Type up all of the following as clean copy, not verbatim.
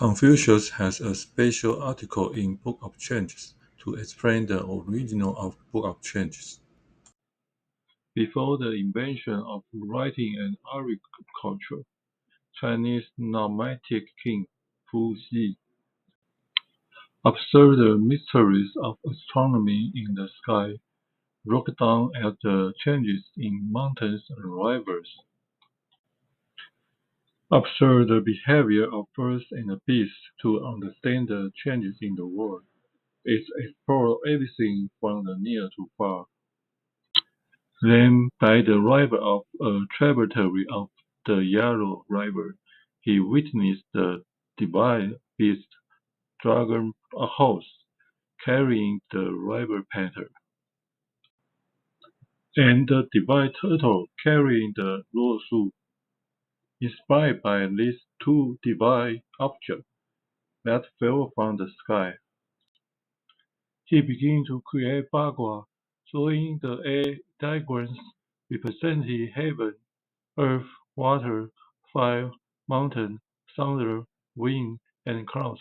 Confucius has a special article in Book of Changes to explain the origin of Book of Changes. Before the invention of writing and agriculture, Chinese nomadic king Fu Xi observed the mysteries of astronomy in the sky, wrote down at the changes in mountains and rivers, observed the behavior of birds and beasts to understand the changes in the world. It explored everything from the near to far. Then, by the river of a tributary of the Yarrow River, he witnessed the divine beast dragon a horse, carrying the river painter, and the divine turtle carrying the lawsuit. Inspired by these two divine objects that fell from the sky, he began to create Bagua, drawing the diagrams representing heaven, earth, water, fire, mountain, thunder, wind, and clouds,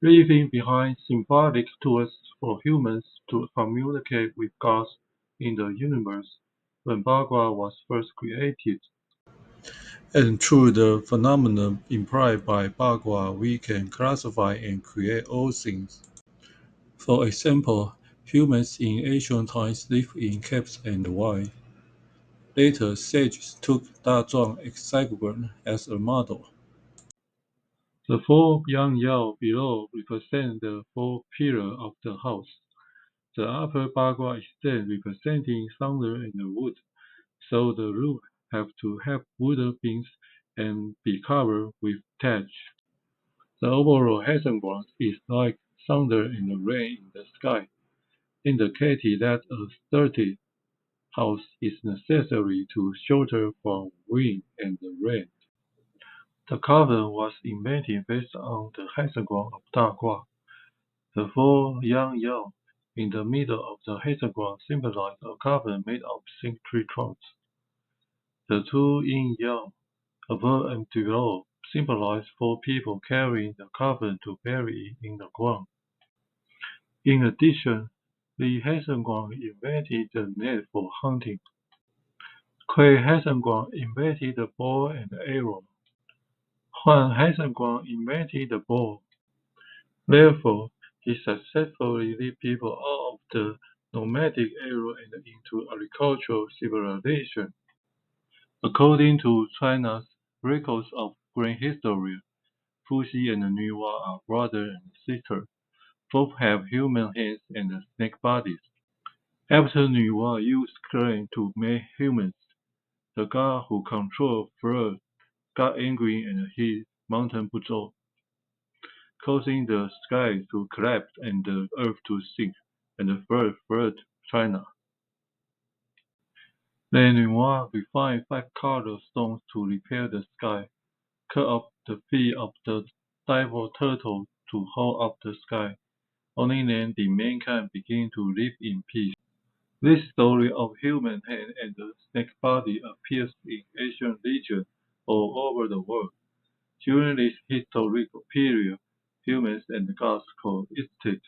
leaving behind symbolic tools for humans to communicate with gods in the universe. When Bagua was first created, And through the phenomena implied by Bagua, we can classify and create all things. For example, humans in ancient times lived in caves and wild. Later, sages took Dazhuang hexagon as a model. the four yang yao below represent the four pillars of the house. The upper Bagua extends representing thunder and wood, so the roof have to have wooden beams and be covered with thatch. The overall hexagon is like thunder and rain in the sky, indicating that a sturdy house is necessary to shelter from wind and rain. The coven was invented based on the hexagon of Dagua. The four yang yao in the middle of the hexagon symbolize a coven made of six tree trunks. The two yin yang above and below symbolize four people carrying the coven to bury it in the ground. In addition, the hexagon invented the net for hunting. Kui hexagon invented the bow and arrow. Huan hexagon invented the bow. Therefore, he successfully led people out of the nomadic era and into agricultural civilization. According to China's records of grain history, Fuxi and Nuwa are brother and sister. Both have human hands and snake bodies. After Nuwa used clay to make humans, the god who controlled flood got angry and hit Mountain Buzhou, causing the sky to collapse and the earth to sink, and the flood China. Then Nuwa refined five-colored stones to repair the sky, cut off the feet of the devil turtle to hold up the sky. Only then did mankind begin to live in peace. This story of human hand and the snake body appears in ancient legends all over the world. During this historical period, humans and gods coexisted.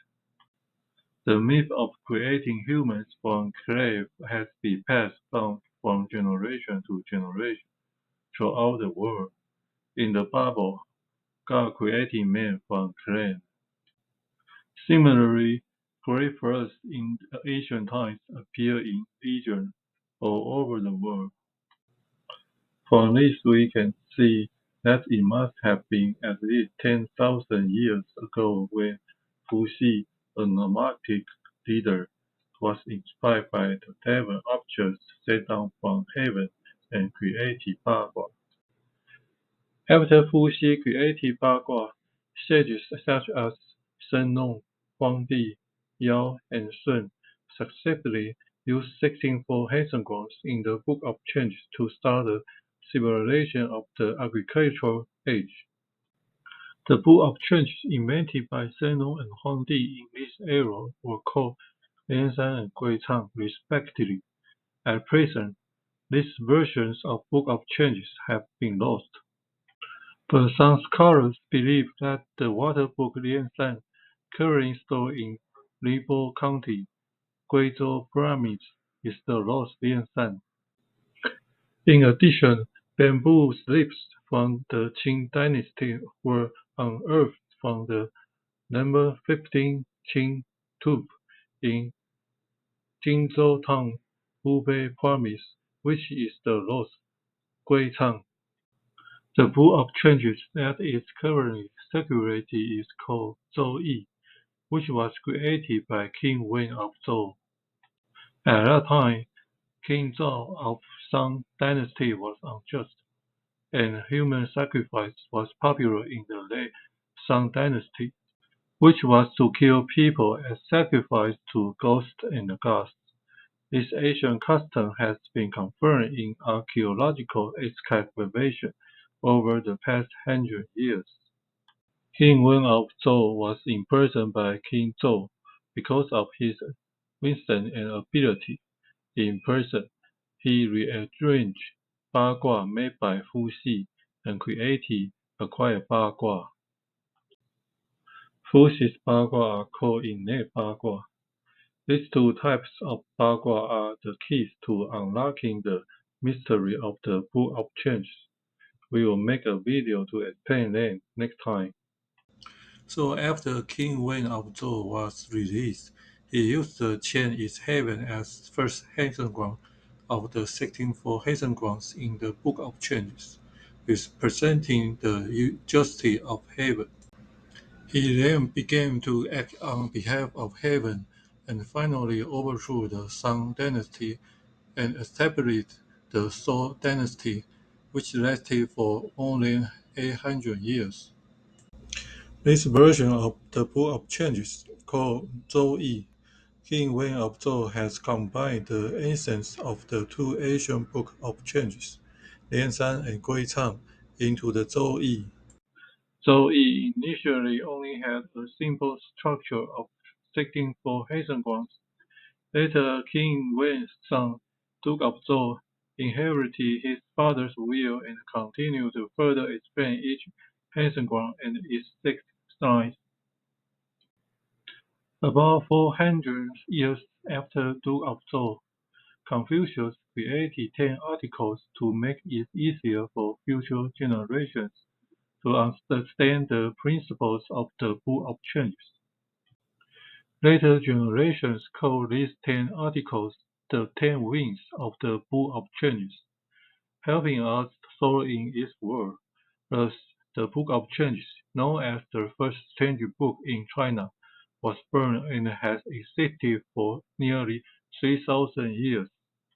The myth of creating humans from clay has been passed down from generation to generation throughout the world. In the Bible, God created man from clay. Similarly, great floods in ancient times appear in regions all over the world. From this we can see that it must have been at least 10,000 years ago when Fuxi, a nomadic leader, was inspired by the devil objects sent down from heaven and created Bagua. After Fuxi created Bagua, sages such as Shen Nong, Huang Di, Yao, and Sun successively used 16-fold hexagons in the Book of Changes to start the civilization of the agricultural age. The Book of Changes invented by Shen Nong and Huang Di in this era were called Lianshan and Guicang respectively. At present, these versions of Book of Changes have been lost. But some scholars believe that the water book Lianshan, currently stored in Libo County, Guizhou Province, is the lost Lianshan. In addition, bamboo slips from the Qing dynasty were unearthed from the number 15 Qing tomb in Jingzhou town, Hubei province, which is the lost Guicang. The book of changes that is currently circulated is called Zhou which was created by King Wen of Zhou. At that time, King Zhao of Song dynasty was unjust, and human sacrifice was popular in the late Song dynasty, which was to kill people as sacrifice to ghosts and gods. This ancient custom has been confirmed in archaeological excavation over the past 100 years. King Wen of Zhou was imprisoned by King Zhou because of his wisdom and ability. In prison, he rearranged Bagua made by Fu Xi and created acquired Bagua. Fu Xi's Bagua are called innate Bagua. These two types of Bagua are the keys to unlocking the mystery of the Book of Changes. We will make a video to explain them next time. So after King Wen of Zhou was released, he used the Qian is heaven as first ground of the 16 grounds in the Book of Changes, representing the justice of heaven. He then began to act on behalf of heaven and finally overthrew the Song dynasty and established the Zhou dynasty, which lasted for only 800 years. This version of the Book of Changes, called Zhou Yi, King Wen of Zhou has combined the essence of the two ancient Book of Changes, Lianshan and Guicang, into the Zhou Yi. Zhou Yi initially only had a simple structure of 16 grounds. Later, King Wen's son, Duke of Zhou, inherited his father's will and continued to further expand each ground and its six sides. About 400 years after Duke of Zhou, Confucius created 10 articles to make it easier for future generations to understand the principles of the Book of Changes. Later generations call these 10 articles the 10 wings of the Book of Changes, helping us soar in its world. Thus, the Book of Changes, known as the first change book in China, was born and has existed for nearly 3,000 years.